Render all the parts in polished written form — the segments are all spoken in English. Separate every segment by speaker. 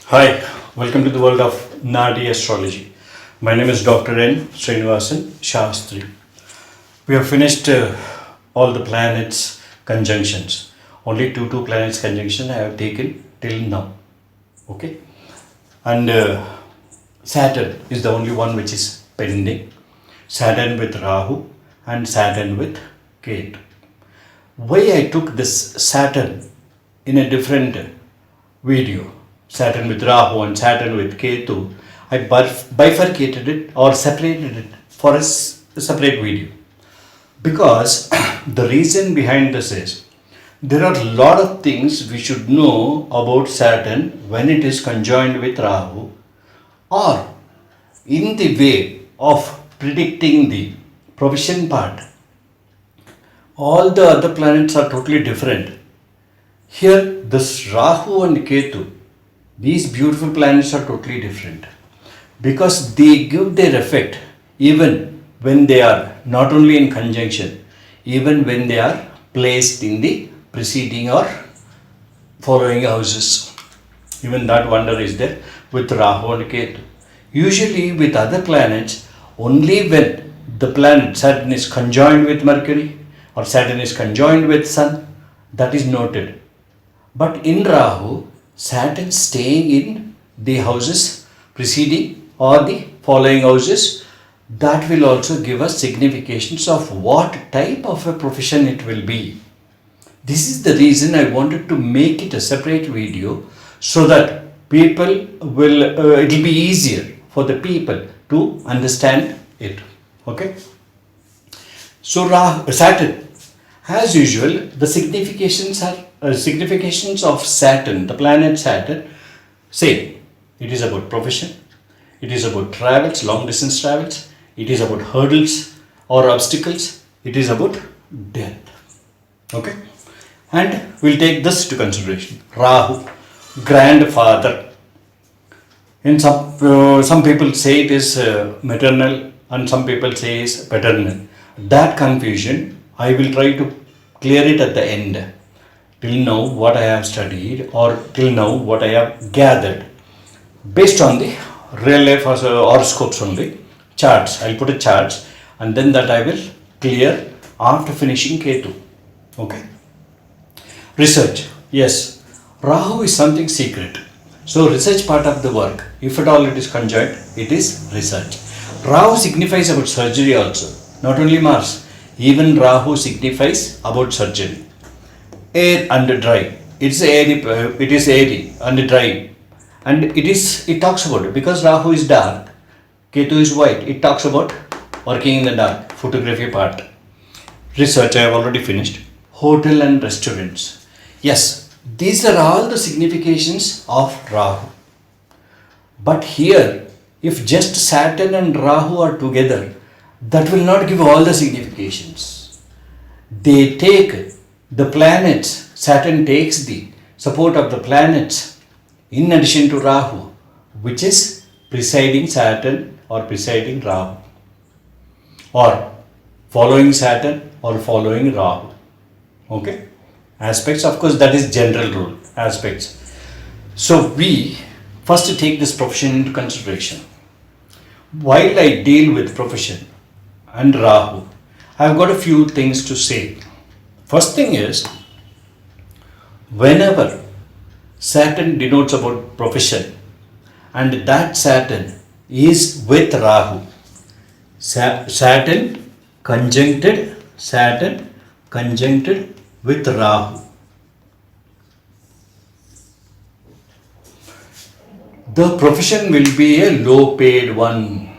Speaker 1: Hi, welcome to the world of Naadi Astrology. My name is Dr. N. Srinivasan Shastri. We have finished all the planets conjunctions. Only two planets conjunction I have taken till now. Okay, and Saturn is the only one which is pending. Saturn with Rahu and Saturn with Ketu. Why I took this Saturn in a different video, Saturn with Rahu and Saturn with Ketu, I bifurcated it or separated it for a separate video. Because the reason behind this is there are a lot of things we should know about Saturn when it is conjoined with Rahu, or in the way of predicting the provision part. All the other planets are totally different. Here, this Rahu and Ketu, these beautiful planets are totally different because they give their effect even when they are not only in conjunction, even when they are placed in the preceding or following houses. Even that wonder is there with Rahu and Ketu. Usually, with other planets, only when the planet Saturn is conjoined with Mercury or Saturn is conjoined with Sun, that is noted. But in Rahu, Saturn staying in the houses preceding or the following houses, that will also give us significations of what type of a profession it will be. This is the reason I wanted to make it a separate video so that people will, it will be easier for the people to understand it. Okay. So Saturn, as usual, the significations are significations of Saturn, the planet Saturn. Say, it is about profession, it is about travels, long distance travels, it is about hurdles or obstacles, it is about death. Okay, and we'll take this to consideration. Rahu, grandfather. In some people say it is maternal, and some people say it is paternal. That confusion I will try to clear it at the end. Till now, what I have studied, or till now, what I have gathered, based on the real life horoscopes only, charts. I'll put a charts, and then that I will clear after finishing Ketu. Okay. Research. Yes, Rahu is something secret. So research part of the work. If at all it is conjoined, it is research. Rahu signifies about surgery also. Not only Mars, even Rahu signifies about surgery. Air and dry. It's airy. It is airy and dry, and it talks about it because Rahu is dark, Ketu is white. It talks about working in the dark. Photography part. Research I have already finished. Hotel and restaurants. Yes, these are all the significations of Rahu. But here, if just Saturn and Rahu are together, that will not give all the significations. They take the planets, Saturn takes the support of the planets in addition to Rahu, which is presiding Saturn or presiding Rahu, or following Saturn or following Rahu. Okay? Aspects, of course, that is general rule. Aspects. So we first take this profession into consideration. While I deal with profession and Rahu, I have got a few things to say. First thing is, whenever Saturn denotes about profession and that Saturn is with Rahu, Saturn conjuncted with Rahu, the profession will be a low paid one.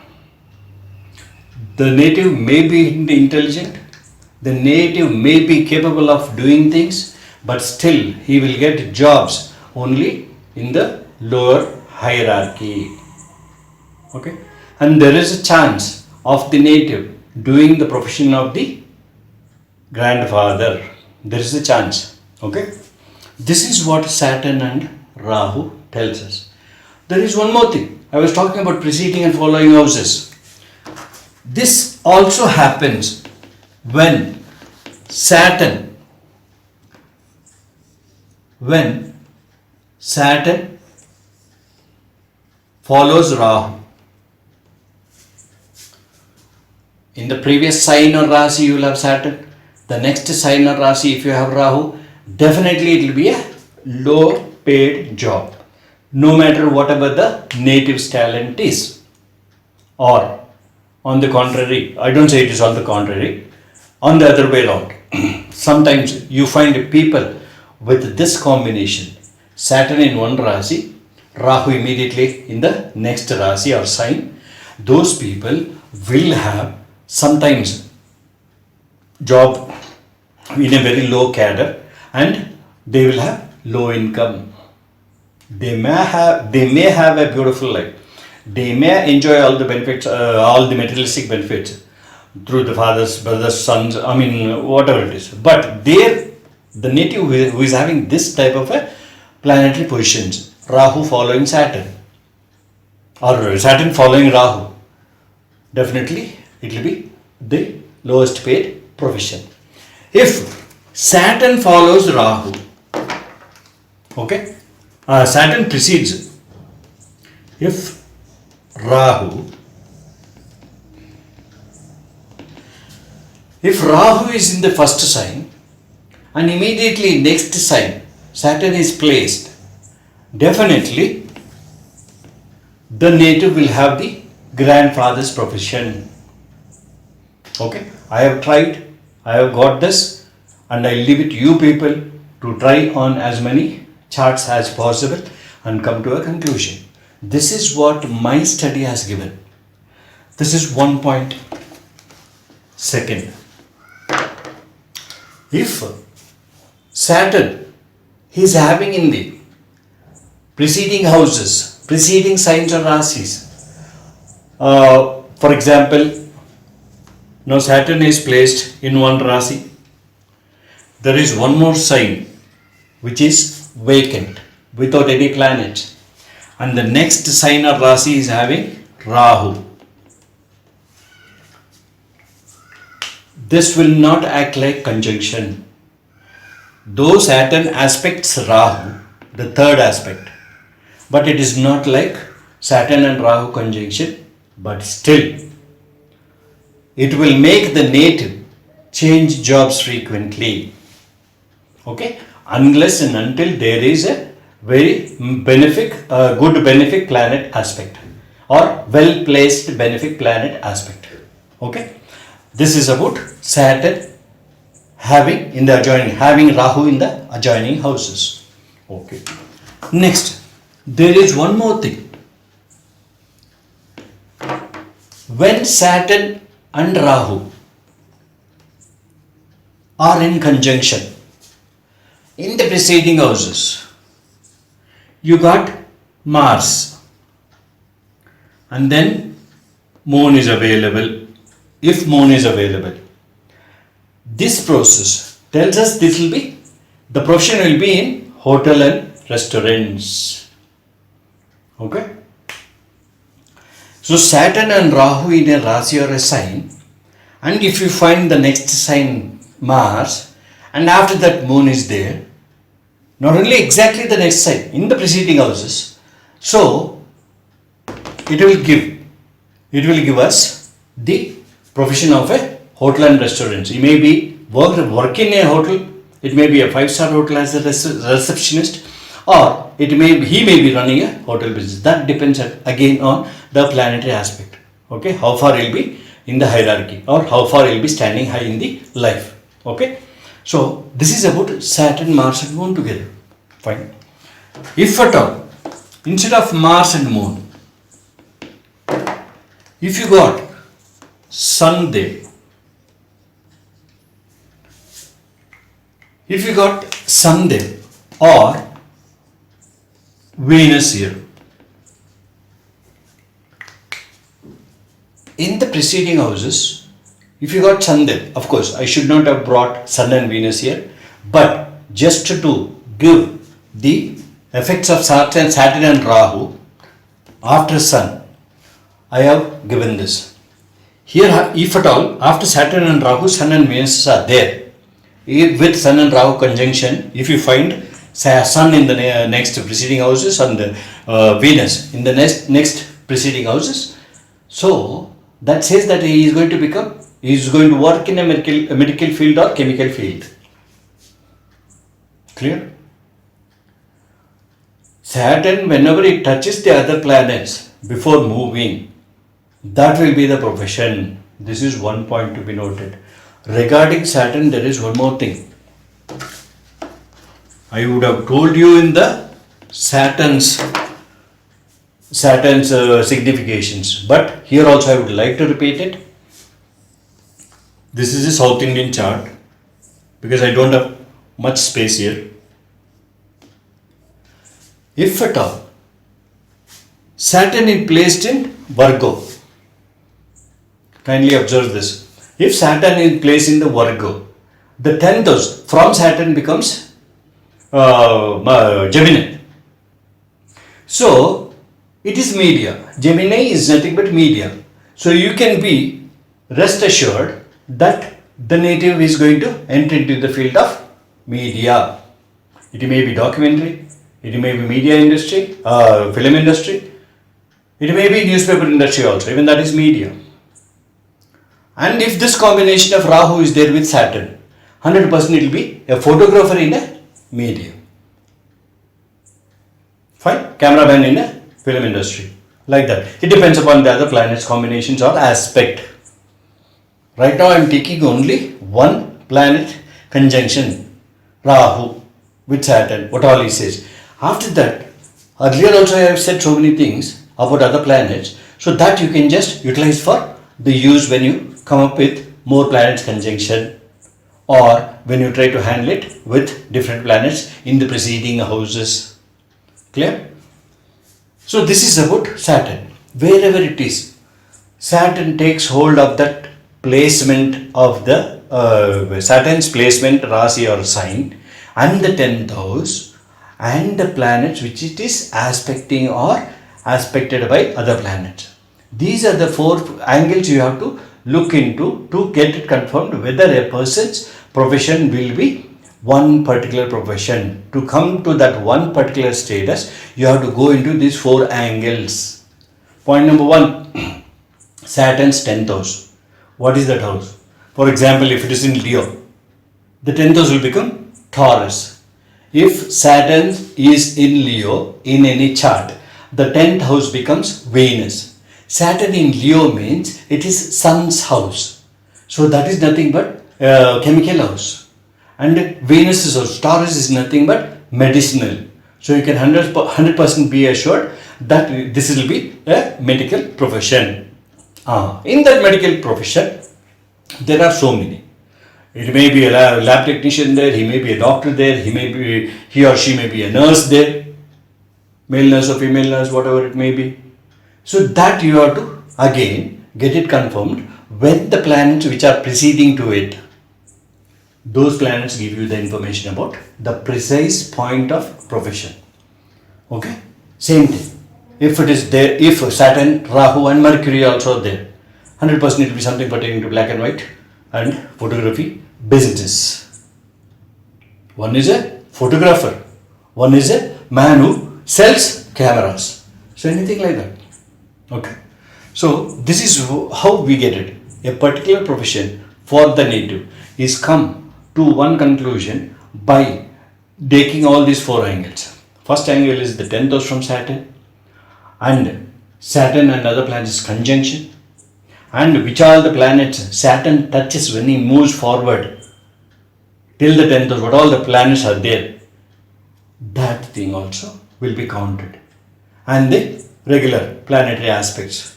Speaker 1: The native may be intelligent, the native may be capable of doing things, but still he will get jobs only in the lower hierarchy. Okay? And there is a chance of the native doing the profession of the grandfather. There is a chance. Okay? This is what Saturn and Rahu tells us. There is one more thing. I was talking about preceding and following houses. This also happens when Saturn follows Rahu. In the previous sign or Raasi you will have Saturn. The next sign or Raasi if you have Rahu, definitely it will be a low paid job. No matter whatever the native's talent is. Or on the contrary, I don't say it is on the contrary, on the other way around. Sometimes you find people with this combination, Saturn in one Raasi, Rahu immediately in the next Raasi or sign. Those people will have sometimes job in a very low cadre and they will have low income. They may have a beautiful life. They may enjoy all the benefits, all the materialistic benefits through the fathers, brothers, sons, whatever it is. But the native who is having this type of a planetary positions, Rahu following Saturn or Saturn following Rahu, definitely it will be the lowest paid profession. If Saturn follows Rahu, okay, Saturn precedes. If Rahu is in the first sign and immediately next sign Saturn is placed, definitely the native will have the grandfather's profession. Okay, I have tried, I have got this, and I leave it to you people to try on as many charts as possible and come to a conclusion. This is what my study has given. This is 1 point. Second, if Saturn is having in the preceding houses, preceding signs or rasis, for example, now Saturn is placed in one Rasi. There is one more sign which is vacant without any planet. And the next sign or Rasi is having Rahu. This will not act like conjunction. Though Saturn aspects Rahu, the third aspect, but it is not like Saturn and Rahu conjunction, but still it will make the native change jobs frequently. Okay, unless and until there is a very good benefic planet aspect or well placed benefic planet aspect. Okay, this is about Saturn having Rahu in the adjoining houses. Okay, next there is one more thing. When Saturn and Rahu are in conjunction in the preceding houses, you got Mars and then Moon is available. If Moon is available, this process tells us the profession will be in hotel and restaurants. Okay. So Saturn and Rahu in a Rasi or a sign, and if you find the next sign Mars, and after that Moon is there, not only exactly the next sign in the preceding houses, so it will give us the profession of a hotel and restaurants. He may be work in a hotel, it may be a 5-star hotel as a receptionist, or he may be running a hotel business. That depends again on the planetary aspect. Okay, how far he'll be in the hierarchy or how far he'll be standing high in the life. Okay, so this is about Saturn, Mars and Moon together. Fine. If at all, instead of Mars and Moon, if you got Sun there, or Venus here, in the preceding houses, if you got Sun there, of course I should not have brought Sun and Venus here, but just to give the effects of Saturn and Rahu after Sun, I have given this. Here, if at all, after Saturn and Rahu, Sun and Venus are there. With Sun and Rahu conjunction, if you find Sun in the next preceding houses and Venus in the next preceding houses. So that says that he is going to work in a medical field or chemical field. Clear? Saturn, whenever it touches the other planets before moving, that will be the profession. This is one point to be noted. Regarding Saturn, there is one more thing. I would have told you in the Saturn's significations, but here also I would like to repeat it. This is a South Indian chart because I don't have much space here. If at all Saturn is placed in Virgo, kindly observe this. If Saturn is placed in the Virgo, the 10th house from Saturn becomes Gemini. So it is media. Gemini is nothing but media. So you can be rest assured that the native is going to enter into the field of media. It may be documentary, it may be media industry, film industry, it may be newspaper industry also, even that is media. And if this combination of Rahu is there with Saturn, 100% it will be a photographer in a media. Fine, cameraman in a film industry. Like that. It depends upon the other planets, combinations or aspect. Right now I am taking only one planet conjunction, Rahu with Saturn, what all he says. After that, earlier also I have said so many things about other planets, so that you can just utilize for the use when you come up with more planets conjunction or when you try to handle it with different planets in the preceding houses. Clear? So this is about Saturn. Wherever it is, Saturn takes hold of that placement of the Saturn's placement, Raasi or sign, and the 10th house and the planets which it is aspecting or aspected by other planets. These are the 4 angles you have to look into to get it confirmed whether a person's profession will be one particular profession. To come to that one particular status, you have to go into these 4 angles. Point number 1, Saturn's 10th house. What is that house? For example, if it is in Leo, the 10th house will become Taurus. If Saturn is in Leo in any chart, the 10th house becomes Venus. Saturn in Leo means it is Sun's house. So that is nothing but chemical house. And Venus's house, Taurus, is nothing but medicinal. So you can 100% be assured that this will be a medical profession. In that medical profession, there are so many. It may be a lab technician there, he may be a doctor there, he or she may be a nurse there, male nurse or female nurse, whatever it may be. So that you have to again get it confirmed when the planets which are preceding to it, those planets give you the information about the precise point of profession. Okay? Same thing. If it is there, if Saturn, Rahu and Mercury are also there, 100% it will be something pertaining to black and white and photography business. One is a photographer, one is a man who sells cameras. So anything like that. Okay. So this is how we get it. A particular profession for the native is come to one conclusion by taking all these 4 angles. First angle is the 10th house from Saturn, and Saturn and other planets conjunction, and which are the planets Saturn touches when he moves forward till the 10th house, what all the planets are there, that thing also will be counted. And the regular planetary aspects,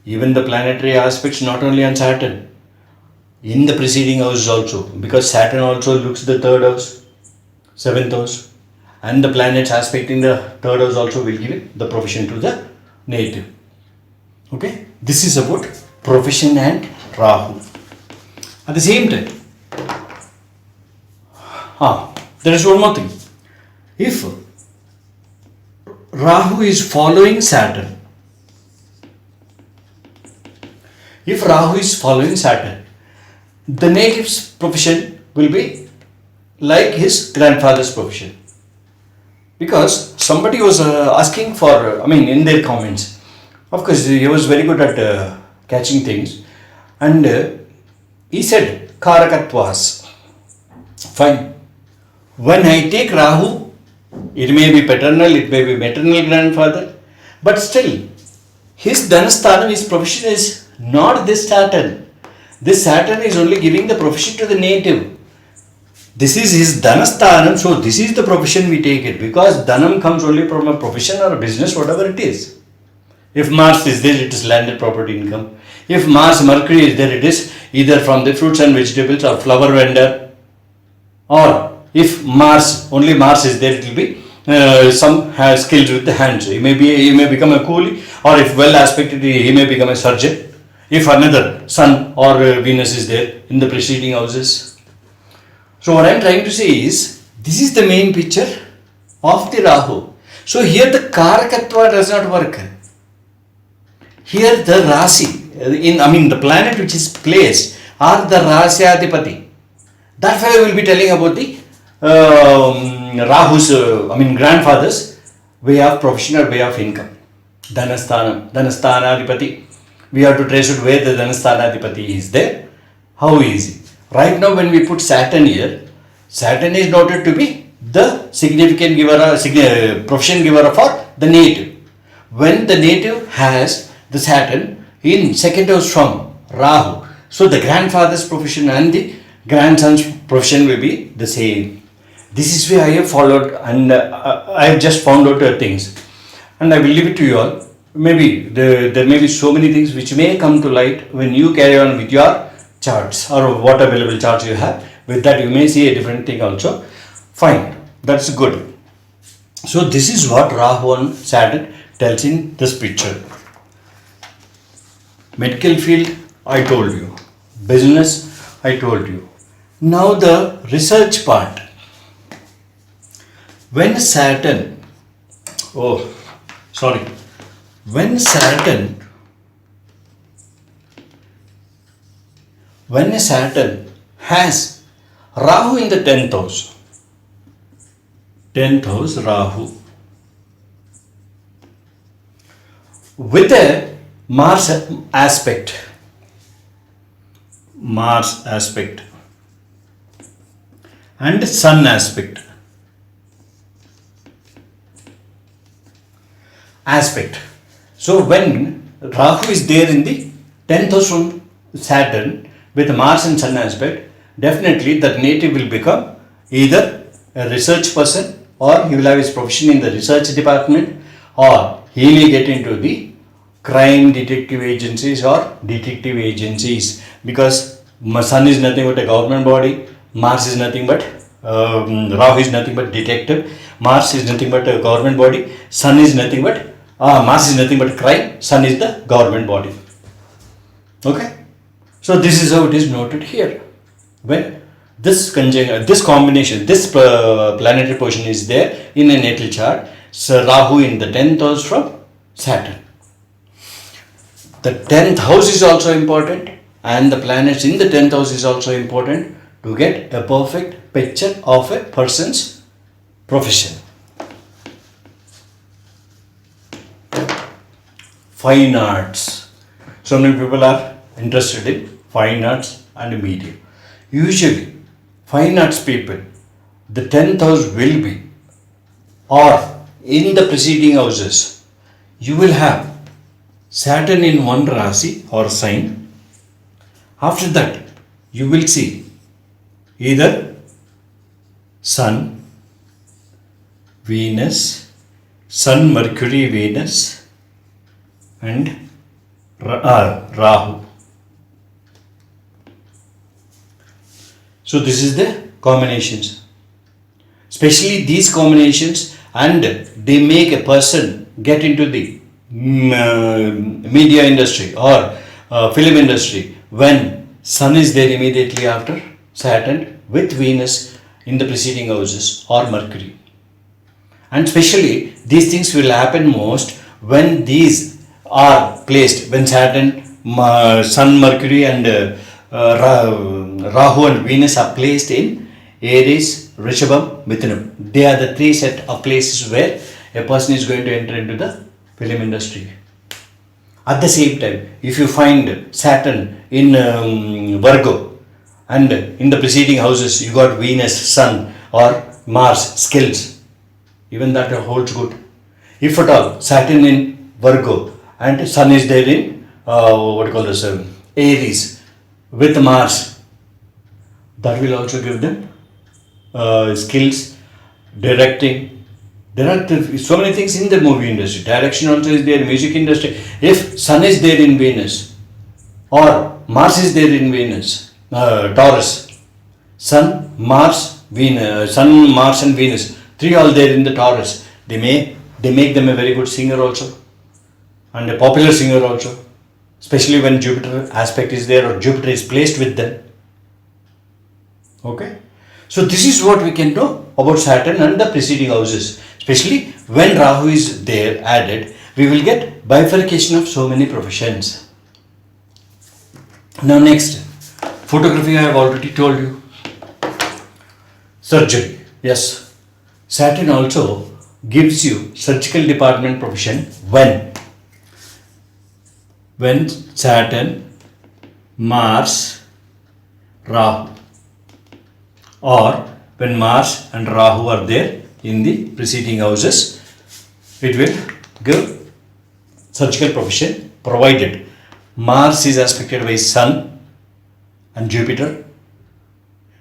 Speaker 1: even the planetary aspects not only on Saturn, in the preceding houses also, because Saturn also looks the 3rd house, 7th house, and the planets aspecting the 3rd house also will give the profession to the native. Okay, this is about profession and Rahu. At the same time, there is one more thing. If Rahu is following Saturn, the native's profession will be like his grandfather's profession. because somebody was asking for, in their comments. Of course, he was very good at catching things, and he said Karakatvas. Fine. When I take Rahu, it may be paternal, it may be maternal grandfather, but still, his Dhanasthanam, his profession is not this Saturn. This Saturn is only giving the profession to the native. This is his Dhanasthanam, so this is the profession we take it, because Dhanam comes only from a profession or a business, whatever it is. If Mars is there, it is landed property income. If Mars, Mercury is there, it is either from the fruits and vegetables or flower vendor. Or if Mars, only Mars is there, it will be some has skills with the hands. He may become a coolie, or if well aspected, he may become a surgeon. If another Sun or Venus is there in the preceding houses. So what I am trying to say is, this is the main picture of the Rahu. So here the Karakatva does not work. Here the Raasi, the planet which is placed are the Rasyadipati. That fellow will be telling about the Rahu's, grandfather's way of profession or way of income. Dhanasthanadipati. We have to trace it where the Dhanasthanadipati is there. How easy? Right now, when we put Saturn here, Saturn is noted to be the significant giver, profession giver for the native. When the native has the Saturn in second house from Rahu, so the grandfather's profession and the grandson's profession will be the same. This is where I have followed, and I have just found out things, and I will leave it to you all. Maybe there may be so many things which may come to light when you carry on with your charts, or what available charts you have. With that, you may see a different thing also. Fine, that's good. So this is what Rahu and Saturn tells in this picture. Medical field, I told you. Business, I told you. Now the research part. When Saturn has Rahu in the 10th house, Rahu, with a Mars aspect, and Sun aspect. So when Rahu is there in the 10th house from Saturn with Mars and Sun aspect, definitely that native will become either a research person, or he will have his profession in the research department, or he may get into the crime detective agencies or detective agencies, because Sun is nothing but a government body, Mars is nothing but Rahu is nothing but detective, Mars is nothing but a government body, Sun is nothing but Mars is nothing but crime, Sun is the government body. Okay, so this is how it is noted here. When this combination, this planetary position is there in a natal chart, so Rahu in the 10th house from Saturn. The 10th house is also important, and the planets in the 10th house is also important to get a perfect picture of a person's profession. Fine arts. So many people are interested in fine arts and media. Usually, fine arts people, the 10th house will be, or in the preceding houses, you will have Saturn in one Raasi or sign. After that, you will see either Sun, Venus, Sun, Mercury, Venus, and Rahu. So this is the combinations. Especially these combinations, and they make a person get into the media industry or film industry when Sun is there immediately after Saturn with Venus in the preceding houses or Mercury. And especially these things will happen most when these are placed, when Saturn, Sun, Mercury and Rahu and Venus are placed in Aries, Rishabham, Mithunam. They are the three set of places where a person is going to enter into the film industry. At the same time, if you find Saturn in Virgo and in the preceding houses you got Venus, Sun or Mars, skills, even that holds good. If at all Saturn in Virgo and Sun is there in what you call this Aries with Mars, that will also give them skills, directing. There are so many things in the movie industry. Direction also is there, music industry. If Sun is there in Venus or Mars is there in Venus, Taurus, Sun, Mars, Venus, Sun, Mars and Venus, three all there in the Taurus. They make them a very good singer also and a popular singer also, especially when Jupiter aspect is there or Jupiter is placed with them. Okay. So this is what we can know about Saturn and the preceding houses. Especially when Rahu is there added, we will get bifurcation of so many professions. Now next, photography I have already told you. Surgery, yes. Saturn also gives you surgical department profession when Saturn, Mars, Rahu, or when Mars and Rahu are there in the preceding houses, it will give surgical profession provided Mars is aspected by Sun and Jupiter,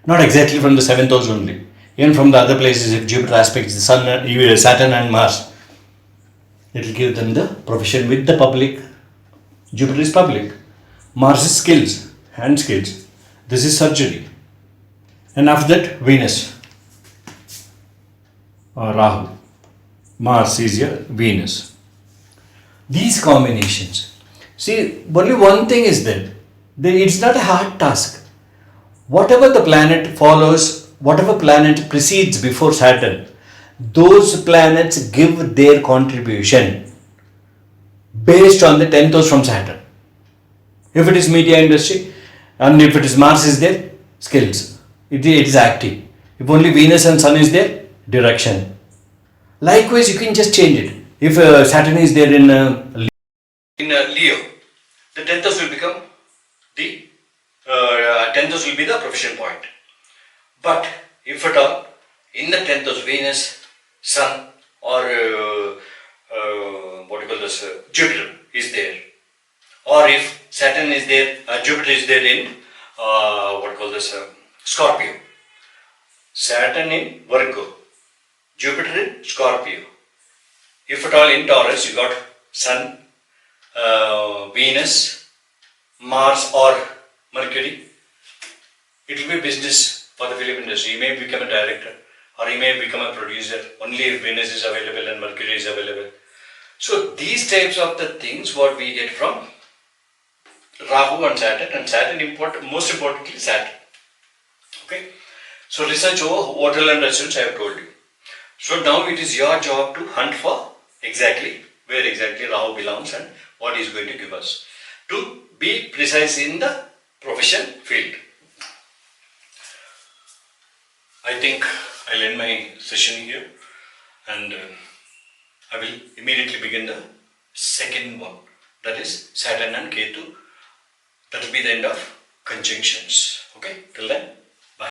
Speaker 1: not exactly from the 7th house only, even from the other places. If Jupiter aspects the Sun, Saturn and Mars, it will give them the profession with the public. Jupiter is public, Mars is skills, hand skills. This is surgery. And after that, Venus or Rahu. Mars is your Venus. These combinations. See, only one thing is that it's not a hard task. Whatever the planet follows, whatever planet precedes before Saturn, those planets give their contribution based on the 10th house from Saturn. If it is media industry and if it is Mars is there, skills. It is active. If only Venus and Sun is there, direction. Likewise, you can just change it. If Saturn is there in Leo, the 10th house will become the 10th house will be the profession point. But if at all in the 10th house Venus, Sun or what do you call this Jupiter is there, or if Saturn is there, Jupiter is there in what do you call this Scorpio, Saturn in Virgo, Jupiter in Scorpio. If at all in Taurus you got Sun, Venus, Mars or Mercury, it will be business for the film industry. You may become a director or you may become a producer only if Venus is available and Mercury is available. So these types of the things what we get from Rahu and Saturn, most importantly Saturn. Okay. So research over hotel and restaurants I have told you. So now it is your job to hunt for exactly where exactly Rahu belongs and what he is going to give us to be precise in the profession field. I think I'll end my session here and I will immediately begin the second one, that is Saturn and Ketu. That will be the end of conjunctions. Okay, till then.